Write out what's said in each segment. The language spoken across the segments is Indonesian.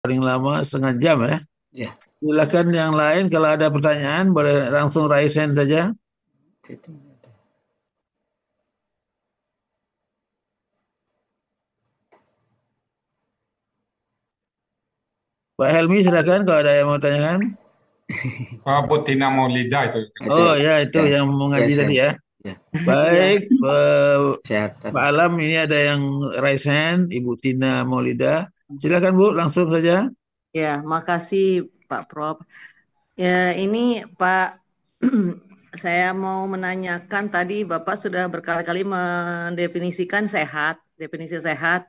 paling lama setengah jam ya. Ya, Silakan yang lain kalau ada pertanyaan boleh langsung raise hand saja. itu. Pak Helmi silakan kalau ada yang mau tanyakan. Botina Maulida itu Ada. katanya. Oh ya itu Ya, yang mau ya ngaji tadi saya. ya. Ya, Iya. Baik, kesehatan. Pak Alam ini ada yang raise hand, Ibu Tina Maulida. Silakan Bu, langsung saja. Ya, makasih Pak Prof. Ya, ini Pak, saya mau menanyakan tadi Bapak sudah berkali-kali mendefinisikan sehat, definisi sehat.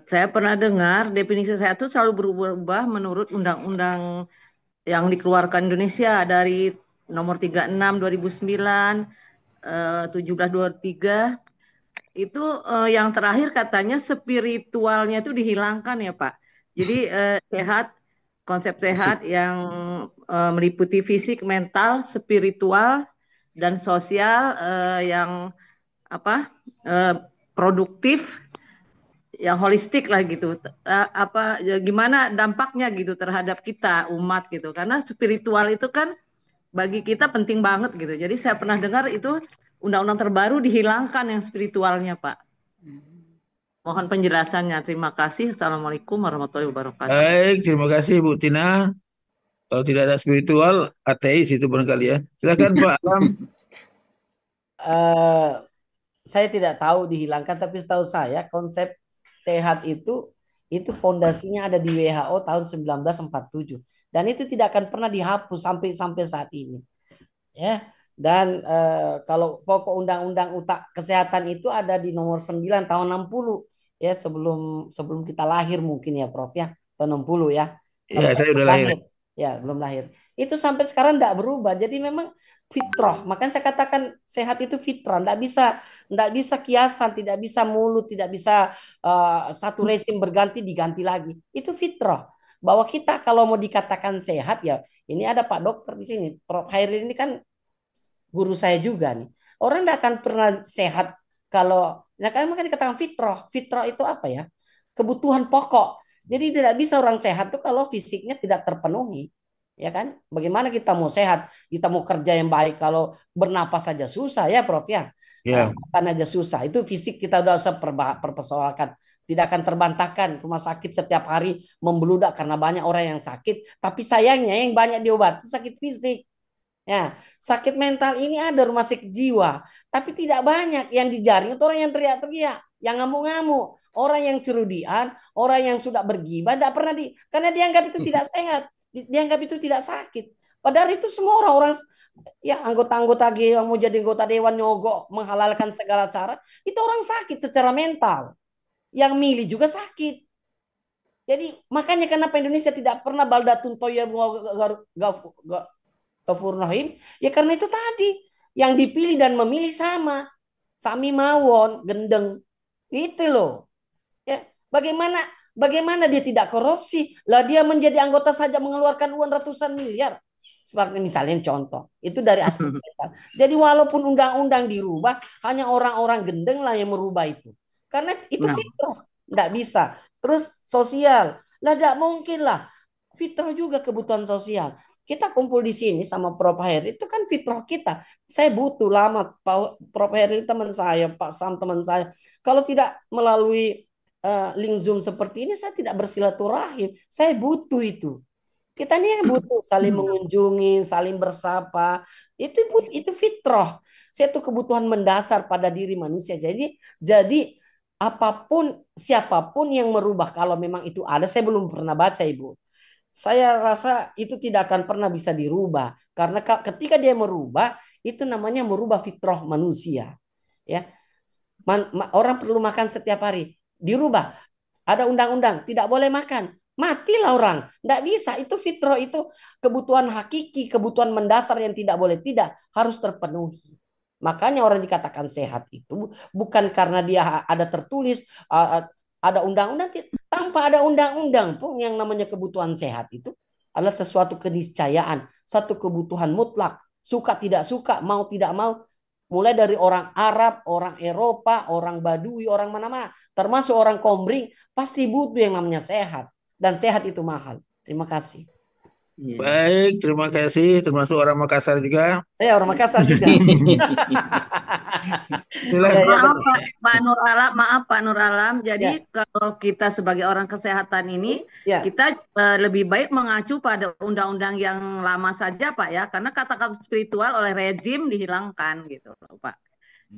Saya pernah dengar definisi sehat itu selalu berubah menurut undang-undang yang dikeluarkan Indonesia dari nomor 36 2009, 1723 itu yang terakhir katanya spiritualnya itu dihilangkan ya Pak. Jadi sehat, konsep Fisik. sehat yang meliputi fisik, mental, spiritual, dan sosial yang apa produktif, yang holistik lah gitu. Apa ya, gimana dampaknya gitu terhadap kita umat gitu. Karena spiritual itu kan bagi kita penting banget gitu. Jadi saya pernah dengar itu undang-undang terbaru dihilangkan yang spiritualnya Pak. Mohon penjelasannya. Terima kasih. Assalamualaikum warahmatullahi wabarakatuh. Baik, terima kasih Bu Tina. Kalau tidak ada spiritual, ateis itu barangkali ya. Silakan Pak Alam. eh saya tidak tahu dihilangkan, tapi setahu saya konsep sehat itu pondasinya ada di WHO tahun 1947 dan itu tidak akan pernah dihapus sampai sampai saat ini. Ya. Dan kalau pokok undang-undang kesehatan itu ada di nomor 9 tahun 60 ya, sebelum sebelum kita lahir mungkin ya Prof ya, tahun 60 ya. Ya, Kalau saya saya belum udah lahir. lahir. Ya, belum lahir. Itu sampai sekarang tidak berubah. Jadi memang fitrah. Makanya saya katakan sehat itu fitrah. Tidak bisa kiasan, tidak bisa mulut, tidak bisa satu rezim berganti diganti lagi. Itu fitrah. Bahwa kita kalau mau dikatakan sehat ya, ini ada Pak Dokter di sini. Prof Hairil ini kan guru saya juga nih. Orang tidak akan pernah sehat kalau, nah kan makanya dikatakan fitrah. Fitrah itu apa ya? Kebutuhan pokok. Jadi tidak bisa orang sehat tuh kalau fisiknya tidak terpenuhi. Ya kan? Bagaimana kita mau sehat? Kita mau kerja yang baik kalau bernapas saja susah ya Prof ya. Ya, Makan aja susah. Itu fisik kita udah usah perpersoalkan. Tidak akan terbantahkan rumah sakit setiap hari membeludak karena banyak orang yang sakit. Tapi sayangnya yang banyak diobat itu sakit fisik. Ya, sakit mental ini ada rumah sakit jiwa, tapi tidak banyak yang dijaring itu orang yang teriak-teriak, yang ngamuk-ngamuk, orang yang cerudian, orang yang sudah bergibah, tidak pernah karena dianggap itu tidak sehat, dianggap itu tidak sakit. Padahal itu semua orang-orang ya anggota-anggota yang mau jadi anggota dewan nyogok, menghalalkan segala cara, itu orang sakit secara mental. Yang milih juga sakit. Jadi makanya kenapa Indonesia tidak pernah baldatun toya Rahim, ya karena itu tadi yang dipilih dan memilih sama, sami mawon, gendeng, itu loh. Ya, bagaimana bagaimana dia tidak korupsi? Lah dia menjadi anggota saja mengeluarkan uang ratusan miliar. Seperti misalnya contoh, itu dari aspek mental. Jadi walaupun undang-undang dirubah, hanya orang-orang gendeng lah yang merubah itu. Karena itu Nah, fitrah, tidak bisa. Terus sosial, lah tidak mungkin lah. Fitrah juga kebutuhan sosial. Kita kumpul di sini sama Prof. Heri, itu kan fitrah kita. Saya butuh lama, Prof. Heri teman saya, Pak Sam teman saya. Kalau tidak melalui link Zoom seperti ini, saya tidak bersilaturahim. Saya butuh itu. Kita ini yang butuh saling mengunjungi, saling bersapa. Itu fitrah. Saya itu kebutuhan mendasar pada diri manusia. Jadi apapun siapapun yang merubah kalau memang itu ada, saya belum pernah baca Ibu. Saya rasa itu tidak akan pernah bisa dirubah karena ketika dia merubah itu namanya merubah fitrah manusia. Ya, orang perlu makan setiap hari. Dirubah. Ada undang-undang, tidak boleh makan. Matilah orang. Tidak bisa. Itu fitrah, itu kebutuhan hakiki, kebutuhan mendasar yang tidak boleh. Tidak, harus terpenuhi. Makanya orang dikatakan sehat itu bukan karena dia ada tertulis, ada undang-undang. Tanpa ada undang-undang pun yang namanya kebutuhan sehat itu adalah sesuatu keniscayaan, satu kebutuhan mutlak. Suka tidak suka, mau tidak mau, mulai dari orang Arab, orang Eropa, orang Badui, orang mana-mana, termasuk orang Komering, pasti butuh yang namanya sehat. dan sehat itu mahal. Terima kasih. Baik, terima kasih. Termasuk orang Makassar juga. Saya orang Makassar juga. Maaf Pak Nur Alam, maaf Pak Nur Alam. Jadi kalau kita sebagai orang kesehatan ini, kita lebih baik mengacu pada undang-undang yang lama saja Pak ya, karena kata-kata spiritual oleh rejim dihilangkan gitu Pak.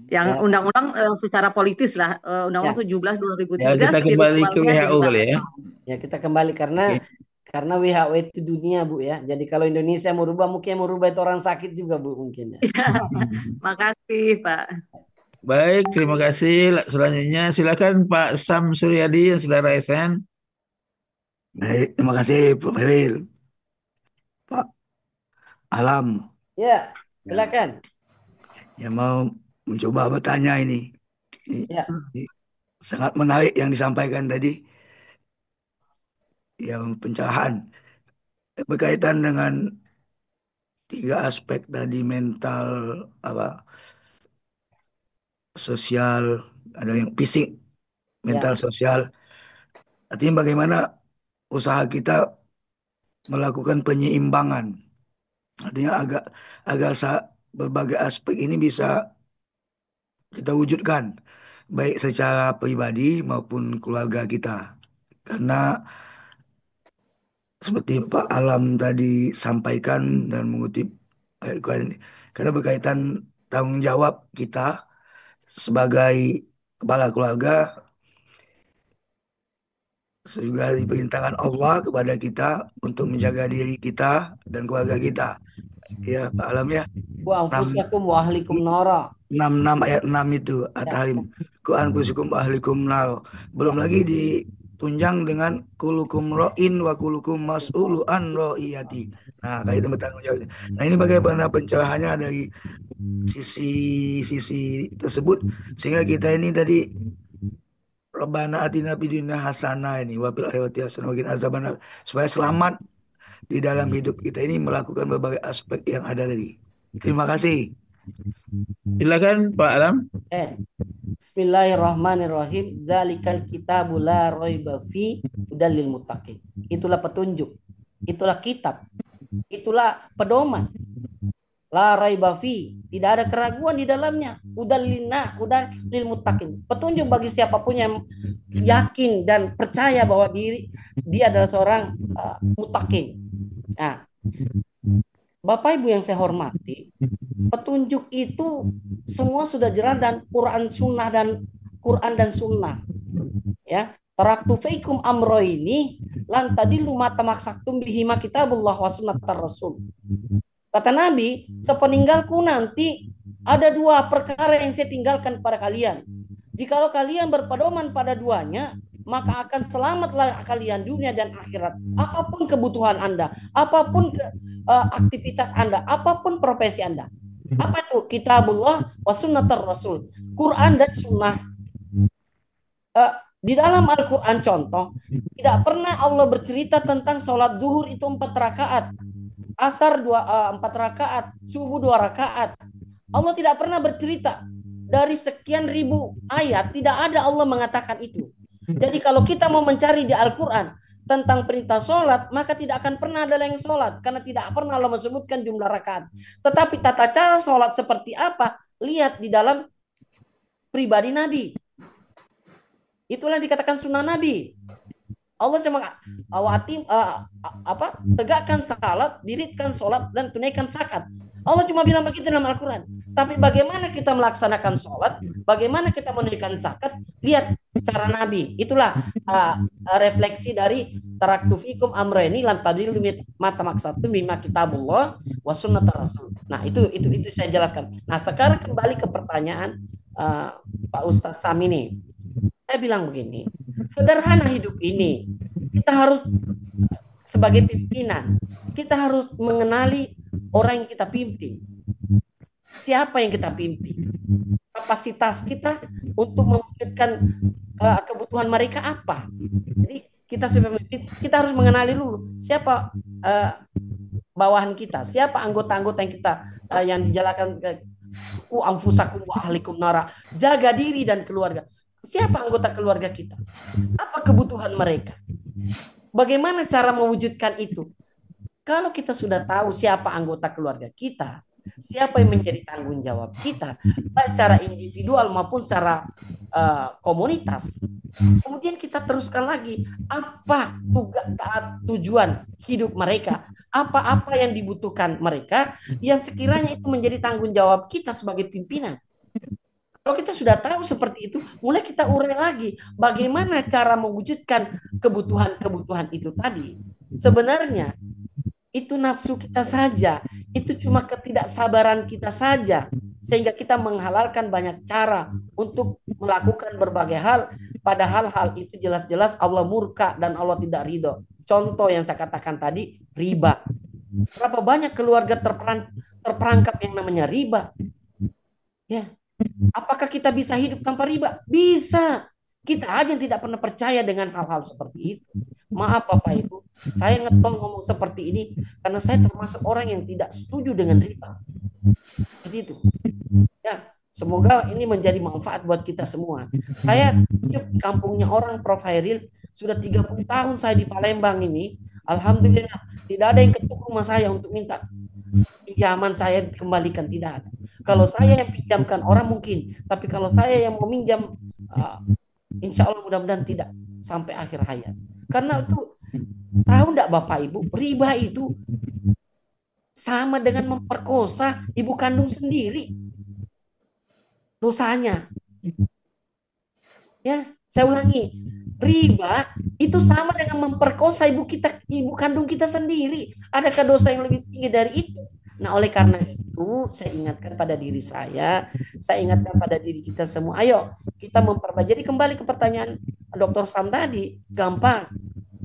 Yang undang-undang secara politis lah, undang-undang 17 2003 kita kembali ke WHO kali ya. Ya kita kembali karena WHO itu dunia Bu ya. Jadi kalau Indonesia mau rubah mungkin mau rubah itu orang sakit juga Bu mungkin. Makasih Pak. Baik, terima kasih. Selanjutnya silakan Pak Sam Suryadi yang saudara SN. Baik, terima kasih Pak Feril. Pak Alam. Ya, silakan. Ya mau mencoba bertanya ini. Sangat menarik yang disampaikan tadi. Yang pencerahan berkaitan dengan 3 aspek tadi, mental, sosial, ada yang fisik, mental, sosial. Artinya bagaimana usaha kita melakukan penyeimbangan. Artinya agar berbagai aspek ini bisa kita wujudkan baik secara pribadi maupun keluarga kita. Karena seperti Pak Alam tadi sampaikan dan mengutip ayat Quran ini, karena berkaitan tanggung jawab kita sebagai kepala keluarga, juga diperintahkan Allah kepada kita untuk menjaga diri kita dan keluarga kita. Ya Pak Alam ya. Wa anfusakum wa ahlikum nara. 66 ayat 6 itu At-Tahrim. Ku anfusikum wa ahlikum nar. Belum lagi ditunjang dengan kulukum ra'in wa kulukum mas'ulu an ra'iyati. Nah, kayak itu bertanggung jawab. Nah, ini bagaimana pencerahannya dari sisi tersebut sehingga kita ini tadi Rabbana atina fid dunya hasanah ini wa fil akhirati hasanah wa qina azabannar, supaya selamat di dalam hidup kita ini melakukan berbagai aspek yang ada tadi. Terima kasih. Silakan Pak Alam. Bismillahirrahmanirrahim. Zalikal kitabu la raiba fi hudal lil muttaqin. Itulah petunjuk. Itulah kitab. Itulah pedoman. La raiba fi, tidak ada keraguan di dalamnya. Hudal lil muttaqin. Petunjuk bagi siapapun yang yakin dan percaya bahwa dia adalah seorang muttaqin. Nah, Bapak Ibu yang saya hormati, petunjuk itu semua sudah jelas dan Quran dan Sunnah. Ya, taraktu fiikum amroini lan tadillu ma tamassaktum bihima kitabullah wa sunnatar rasul. Kata Nabi, sepeninggalku nanti ada 2 perkara yang saya tinggalkan pada kalian. Jikalau kalian berpedoman pada duanya, maka akan selamatlah kalian dunia dan akhirat. Apapun kebutuhan Anda, apapun aktivitas Anda, apapun profesi Anda. Apa itu? Kitabullah wa sunnatar rasul. Quran dan sunnah. Di dalam Al-Quran contoh, tidak pernah Allah bercerita tentang sholat zuhur itu 4 rakaat. Asar 4 rakaat, subuh 2 rakaat. Allah tidak pernah bercerita. Dari sekian ribu ayat, tidak ada Allah mengatakan itu. Jadi kalau kita mau mencari di Al-Quran tentang perintah sholat, maka tidak akan pernah ada yang sholat. Karena tidak pernah Allah menyebutkan jumlah rakaat. Tetapi tata cara sholat seperti apa, lihat di dalam pribadi Nabi. Itulah yang dikatakan sunnah Nabi. Allah cuma tegakkan salat, dirikan sholat, dan tunaikan zakat. Allah cuma bilang begitu dalam Al-Quran. Tapi bagaimana kita melaksanakan sholat, bagaimana kita menunaikan zakat, lihat cara Nabi. Itulah refleksi dari taraktu fikum amrayni lan tadillu ma tamassaktum bima kitabullah wa sunnatar rasul. Nah, itu saya jelaskan. Nah, sekarang kembali ke pertanyaan Pak Ustadz Sam ini. Saya bilang begini, sederhana hidup ini. Kita harus sebagai pimpinan, kita harus mengenali orang yang kita pimpin. Siapa yang kita pimpin? Kapasitas kita untuk mewujudkan kebutuhan mereka apa? Jadi kita harus mengenali dulu siapa bawahan kita, siapa anggota-anggota yang kita yang dijalankan ku anfusakum wa ahlikum nara. Jaga diri dan keluarga. Siapa anggota keluarga kita? Apa kebutuhan mereka? Bagaimana cara mewujudkan itu? Kalau kita sudah tahu siapa anggota keluarga kita, siapa yang menjadi tanggung jawab kita, baik secara individual maupun secara komunitas, kemudian kita teruskan lagi apa tujuan hidup mereka, apa-apa yang dibutuhkan mereka, yang sekiranya itu menjadi tanggung jawab kita sebagai pimpinan. Kalau kita sudah tahu seperti itu, mulai kita urai lagi bagaimana cara mewujudkan kebutuhan-kebutuhan itu tadi. Sebenarnya itu nafsu kita saja, itu cuma ketidaksabaran kita saja, sehingga kita menghalalkan banyak cara untuk melakukan berbagai hal, padahal hal itu jelas-jelas Allah murka dan Allah tidak ridho. Contoh yang saya katakan tadi, riba. Berapa banyak keluarga terperangkap yang namanya riba? Ya, apakah kita bisa hidup tanpa riba? Bisa. Kita aja yang tidak pernah percaya dengan hal-hal seperti itu. Maaf Bapak Ibu, saya ngetong ngomong seperti ini karena saya termasuk orang yang tidak setuju dengan riba. Seperti itu. Ya, semoga ini menjadi manfaat buat kita semua. Saya hidup di kampungnya orang, Prof. Hairil, sudah 30 tahun saya di Palembang ini. Alhamdulillah, tidak ada yang ketuk rumah saya untuk minta pinjaman saya dikembalikan, tidak ada. Kalau saya yang pinjamkan orang mungkin, tapi kalau saya yang mau minjam, insya Allah mudah-mudahan tidak sampai akhir hayat. Karena itu, tahu enggak Bapak Ibu, riba itu sama dengan memperkosa ibu kandung sendiri. Dosanya. Ya, saya ulangi. Riba itu sama dengan memperkosa ibu kandung kita sendiri. Adakah dosa yang lebih tinggi dari itu? Nah, oleh karena itu, saya ingatkan pada diri saya ingatkan pada diri kita semua. Ayo, kita memperbaiki. Jadi kembali ke pertanyaan Dr. Sam tadi, gampang.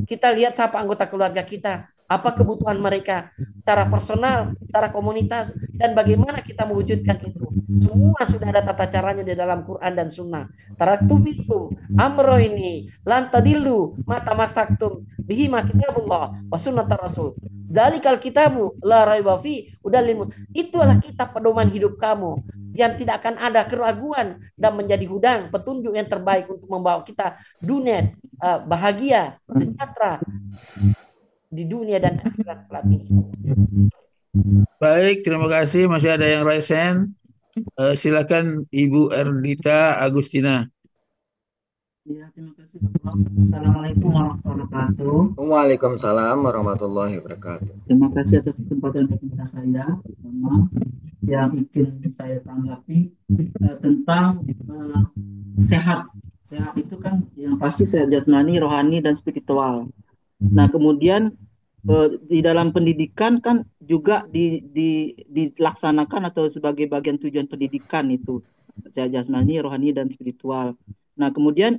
Kita lihat siapa anggota keluarga kita, apa kebutuhan mereka, secara personal, secara komunitas, dan bagaimana kita mewujudkan itu. Semua sudah ada tata caranya di dalam Quran dan Sunnah. Taraktubikum amro ini lantadilu mata maksaktum bihi kitabullah wa sunnat rasul. Zalikal kitabu la raiba fi udalil. Itulah kitab pedoman hidup kamu yang tidak akan ada keraguan dan menjadi hudang petunjuk yang terbaik untuk membawa kita dunia bahagia, sejahtera di dunia dan akhirat kelak ini. Baik, terima kasih. Masih ada yang raise hand. Silakan Ibu Erdita Agustina. Ya, terima kasih Bapak. Assalamualaikum warahmatullahi wabarakatuh. Waalaikumsalam warahmatullahi wabarakatuh. Terima kasih atas kesempatan webinar saya. Pertama, yang ingin saya tanggapi tentang sehat. Sehat itu kan yang pasti sehat jasmani, rohani, dan spiritual. Nah, kemudian di dalam pendidikan kan juga dilaksanakan atau sebagai bagian tujuan pendidikan itu sehat jasmani, rohani, dan spiritual. Nah, kemudian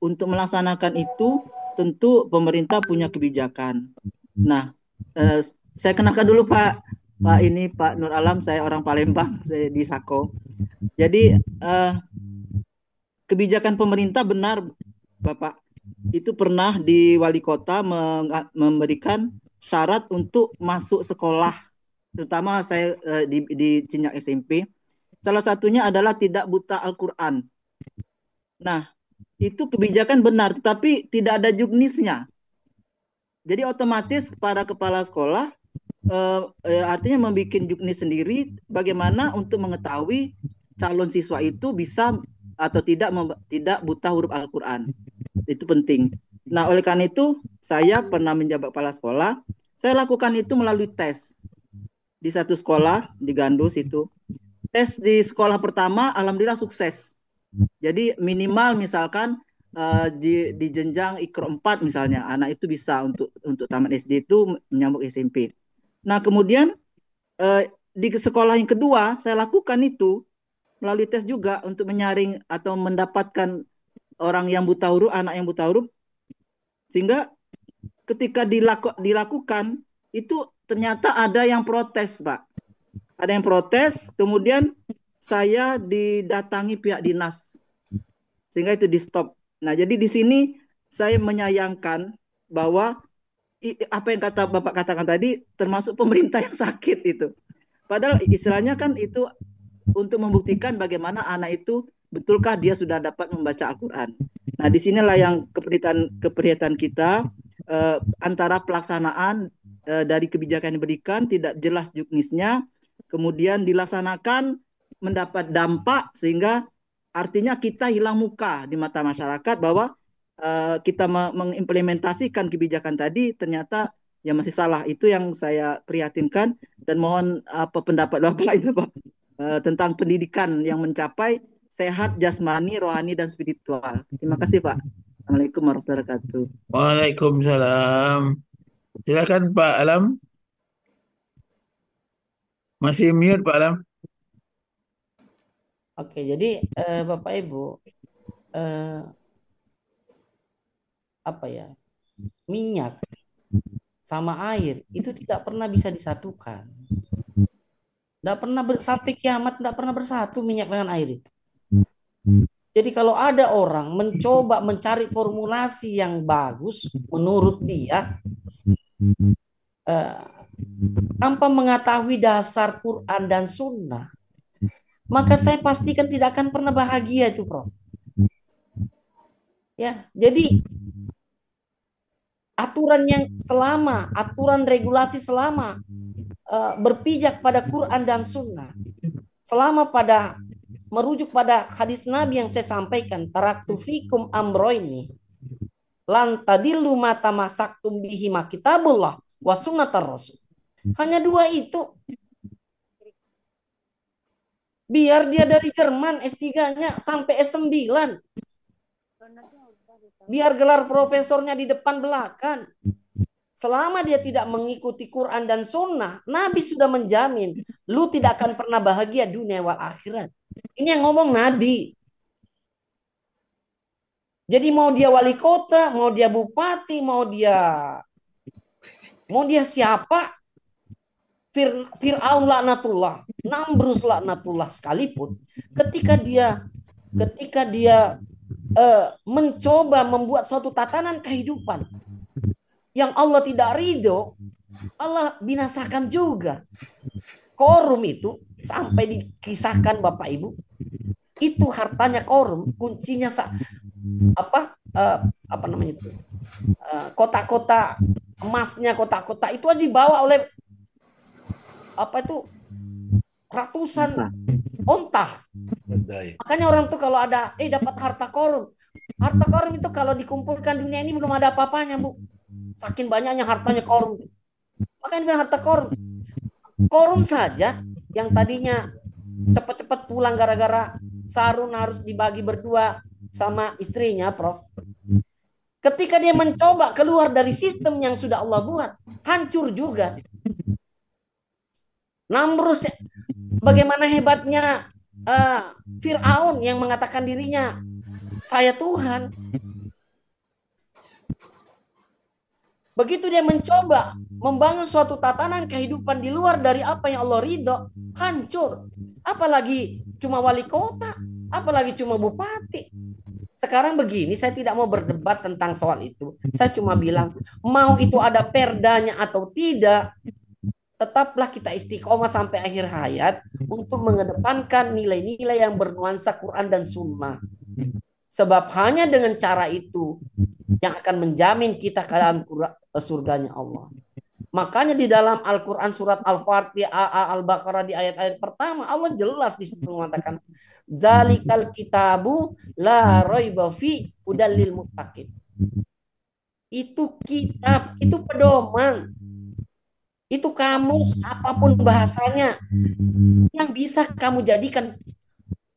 untuk melaksanakan itu tentu pemerintah punya kebijakan. Nah, saya kenalkan dulu Pak Nur Alam, saya orang Palembang, saya di Sako. Jadi kebijakan pemerintah benar Bapak, itu pernah di wali kota memberikan syarat untuk masuk sekolah, terutama saya di jenjang SMP. Salah satunya adalah tidak buta Al-Quran. Nah, itu kebijakan benar, tapi tidak ada juknisnya. Jadi otomatis para kepala sekolah artinya membuat juknis sendiri bagaimana untuk mengetahui calon siswa itu bisa atau tidak buta huruf Al-Quran. Itu penting. Nah, oleh karena itu saya pernah menjabat kepala sekolah. Saya lakukan itu melalui tes di satu sekolah di Gandus itu. Tes di sekolah pertama alhamdulillah sukses. Jadi minimal misalkan di jenjang Iqra 4 misalnya anak itu bisa untuk tamat SD itu menyambut SMP. Nah, kemudian di sekolah yang kedua saya lakukan itu melalui tes juga untuk menyaring atau mendapatkan orang yang buta huruf, anak yang buta huruf, sehingga ketika dilakukan itu ternyata ada yang protes, Pak. Ada yang protes, kemudian saya didatangi pihak dinas, sehingga itu di stop. Nah, jadi di sini saya menyayangkan bahwa apa yang Bapak katakan tadi termasuk pemerintah yang sakit itu. Padahal istilahnya kan itu untuk membuktikan bagaimana anak itu betulkah dia sudah dapat membaca Al-Quran. Nah, disinilah yang keprihatan kita antara pelaksanaan dari kebijakan yang diberikan tidak jelas juknisnya, kemudian dilaksanakan mendapat dampak sehingga artinya kita hilang muka di mata masyarakat bahwa kita mengimplementasikan kebijakan tadi ternyata ya masih salah. Itu yang saya prihatinkan dan mohon apa pendapat Bapak itu Pak tentang pendidikan yang mencapai sehat jasmani, rohani dan spiritual. Terima kasih Pak. Assalamualaikum warahmatullahi wabarakatuh. Waalaikumsalam. Silakan Pak Alam. Masih mute Pak Alam. Oke, jadi Bapak Ibu, apa ya, minyak sama air itu tidak pernah bisa disatukan. Tidak pernah sampai kiamat tidak pernah bersatu minyak dengan air itu. Jadi kalau ada orang mencoba mencari formulasi yang bagus menurut dia tanpa mengetahui dasar Quran dan Sunnah, maka saya pastikan tidak akan pernah bahagia itu, Prof. Ya, jadi aturan regulasi selama berpijak pada Quran dan Sunnah, selama pada merujuk pada hadis Nabi yang saya sampaikan, taraktu fikum amroini lan tadillu ma tamassaktum bihi ma kitabullah wa sunnatar rasul. Hanya dua itu. Biar dia dari Jerman S3-nya sampai S9. Biar gelar profesornya di depan belakang. Selama dia tidak mengikuti Quran dan Sunnah, Nabi sudah menjamin, lu tidak akan pernah bahagia dunia wal akhirat. Ini yang ngomong Nabi. Jadi mau dia wali kota, mau dia bupati, mau dia siapa, Fir'aun laknatullah, Namrus laknatullah sekalipun, ketika dia mencoba membuat suatu tatanan kehidupan yang Allah tidak ridho, Allah binasakan juga. Korum itu sampai dikisahkan Bapak Ibu, itu hartanya korum, kuncinya apa namanya itu, kota-kota emasnya, kota-kota itu dibawa oleh apa itu ratusan onta. Makanya orang tuh kalau ada dapat harta korum itu kalau dikumpulkan dunia ini belum ada apa-apanya, Bu. Saking banyaknya hartanya korum. Makanya bilang harta korum. Korum saja yang tadinya cepat-cepat pulang gara-gara sarun harus dibagi berdua sama istrinya, Prof. Ketika dia mencoba keluar dari sistem yang sudah Allah buat, hancur juga. Namrus, bagaimana hebatnya Fir'aun yang mengatakan dirinya saya Tuhan. Begitu dia mencoba membangun suatu tatanan kehidupan di luar dari apa yang Allah ridho, hancur. Apalagi cuma wali kota, apalagi cuma bupati. Sekarang begini, saya tidak mau berdebat tentang soal itu. Saya cuma bilang, mau itu ada perdanya atau tidak, tetaplah kita istiqomah sampai akhir hayat untuk mengedepankan nilai-nilai yang bernuansa Quran dan Sunnah. Sebab hanya dengan cara itu yang akan menjamin kita ke dalam surganya Allah. Makanya di dalam Al-Quran surat Al-Fatihah, Al-Baqarah di ayat-ayat pertama, Allah jelas di situ mengatakan, Zalikal kitabu la raiba fi hudal lil muttaqin. Itu kitab, itu pedoman, itu kamus, apapun bahasanya, yang bisa kamu jadikan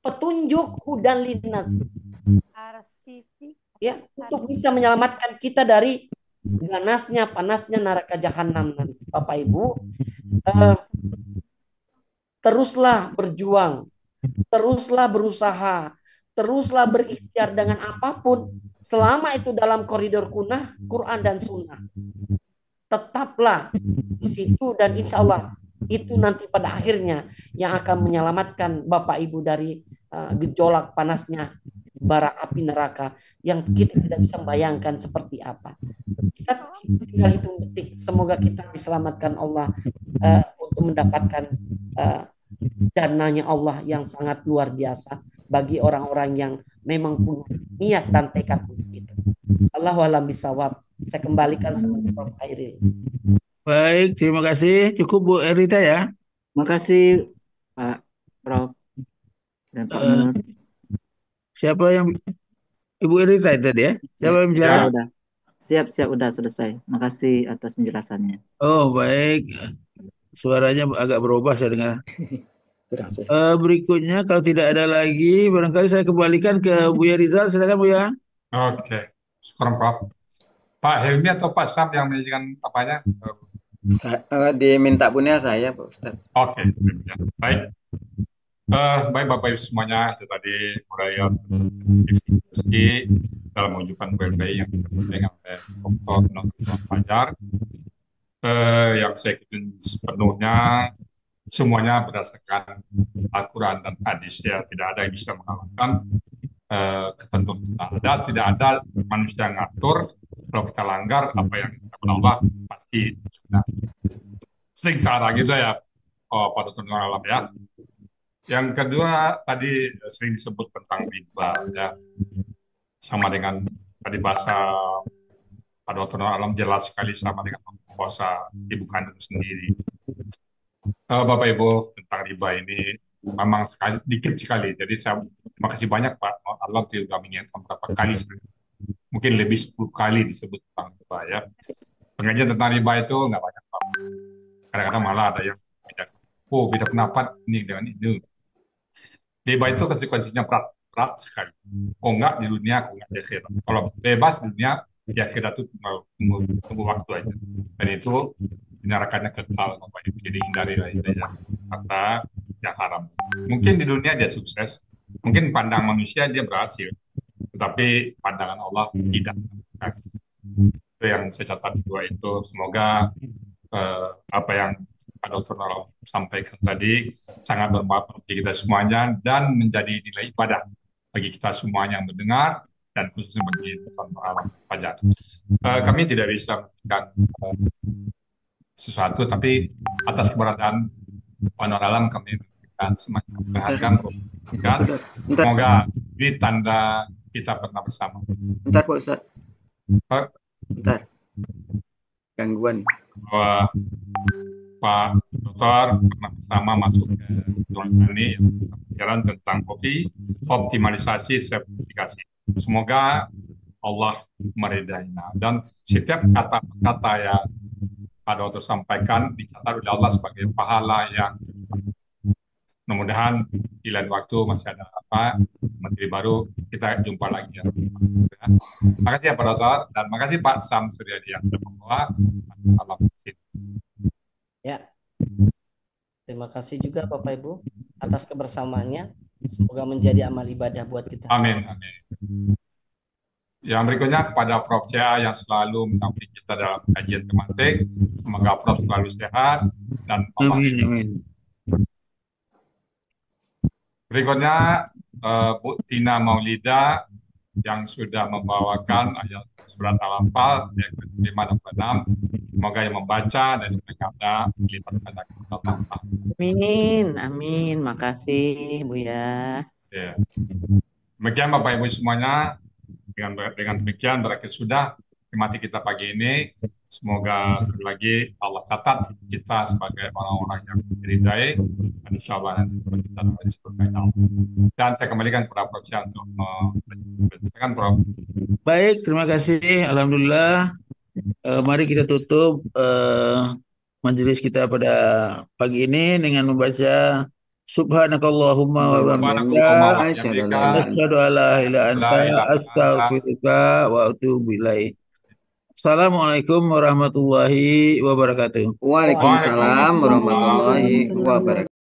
petunjuk hudan linnas, ya, untuk bisa menyelamatkan kita dari ganasnya, panasnya neraka jahanam nanti. Bapak Ibu, teruslah berjuang, teruslah berusaha, teruslah berikhtiar dengan apapun, selama itu dalam koridor Quran dan Sunnah. Tetaplah di situ dan insya Allah itu nanti pada akhirnya yang akan menyelamatkan Bapak Ibu dari gejolak panasnya bara api neraka yang kita tidak bisa membayangkan seperti apa. Kita tinggal hitung detik, semoga kita diselamatkan Allah untuk mendapatkan dananya Allah yang sangat luar biasa bagi orang-orang yang memang punya niat dan tekad untuk itu. Allahu a'lam bishawab. Saya kembalikan sama Prof. Khairil. Baik, terima kasih. Cukup Bu Erita ya. Makasih Pak Prof dan Pak Eh, Nur. siapa yang Ibu Erita tadi ya? Siapa yang bicara? Ya, udah. Siap, udah selesai. Makasih atas penjelasannya. Oh, baik. Suaranya agak berubah saya dengar. Berhasil. Berikutnya kalau tidak ada lagi, barangkali saya kembalikan ke Buya Rizal. Silakan Buya. Oke, syukur Prof. Pak Helmi atau Pak Sam yang menyajikan apanya? Diminta punya saya Pak Ustadz. Oke, ya. Baik. Baik Bapak Ibu semuanya, itu tadi uraian diskusi dalam mewujudkan BLBI yang disampaikan oleh Dr. Nur Fajar. Yang saya ikutin sepenuhnya semuanya berdasarkan Al-Quran dan hadis, ya. Tidak ada yang bisa mengalahkan ketentuan kita. Tidak ada manusia yang ngatur. Kalau kita langgar apa yang kita Allah pasti sudah sering salah gitu ya, Pak Dr. Nur Alam ya. Yang kedua tadi sering disebut tentang riba ya, sama dengan tadi bahasa Pak Dr. Nur Alam jelas sekali sama dengan puasa ibu kandung sendiri. Bapak Ibu, tentang riba ini memang dikit sekali. Jadi saya terima kasih banyak Pak Alam juga mengingatkan beberapa kali, mungkin lebih 10 kali disebut tentang riba ya. Pengajian tentang riba itu nggak banyak Pak. Kadang-kadang malah ada yang beda pendapat ini dengan ini. Riba itu konsekuensinya berat sekali. Kok nggak di dunia, kok nggak di akhirat. Kalau bebas di dunia, di akhirat itu tunggu waktu aja. Dan itu menyerahkannya kekal, Bapak Ibu. Jadi hindari lah itu ya, harta yang haram. Mungkin di dunia dia sukses, mungkin pandang manusia dia berhasil, tetapi pandangan Allah tidak. Itu yang saya catat dua itu. Semoga apa yang Pak Dr. Nur sampaikan tadi sangat bermanfaat bagi kita semuanya dan menjadi nilai ibadah bagi kita semuanya yang mendengar dan khususnya bagi Dr. Nur Alam Fajar. Kami tidak bisa memberikan sesuatu, tapi atas keberadaan Pak Nur Alam kami memberikan semacam penghargaan. Semoga ini tanda kita pernah bersama. Bentar Pak Ustadz. Bentar. Gangguan. Bahwa Pak Dokter pernah bersama masuk ke tulisan ini yang pembicaraan tentang optimalisasi sertifikasi. Semoga Allah meridainya dan setiap kata-kata yang Pak Dokter sampaikan dicatat oleh Allah sebagai pahala yang mudah-mudahan di lain waktu masih ada menteri baru kita jumpa lagi ya. Terima kasih ya Pak Dokter dan makasih Pak Sam Suryadi yang sudah membawa alam. Ya, terima kasih juga Bapak Ibu atas kebersamaannya. Semoga menjadi amal ibadah buat kita. Amin, amin. Yang berikutnya kepada Prof. CA yang selalu mendampingi kita dalam kajian tematik. Semoga Prof. selalu sehat dan Allah. Amin, amin. Berikutnya Bu Tina Maulida yang sudah membawakan ayat surat Al-Anfal ayat 5 dan 6. Semoga yang membaca dan yang mendengar melipat gandakan Allah. Amin, amin. Makasih Bu ya. Ya. Demikian Bapak Ibu semuanya. Dengan demikian berakhir sudah temati kita pagi ini. Semoga sekali lagi Allah catat kita sebagai orang-orang yang diridai dan insya Allah nanti kita disebutkan Allah. Dan saya kembalikan kepada Prof. Syah untuk menjelaskan Prof. Baik, terima kasih. Alhamdulillah. Mari kita tutup majelis kita pada pagi ini dengan membaca Subhanakallahumma wa bihamdika asyhadu an la ilaha illa anta astaghfiruka wa atubu ilaik. Assalamualaikum warahmatullahi wabarakatuh. Waalaikumsalam warahmatullahi wabarakatuh.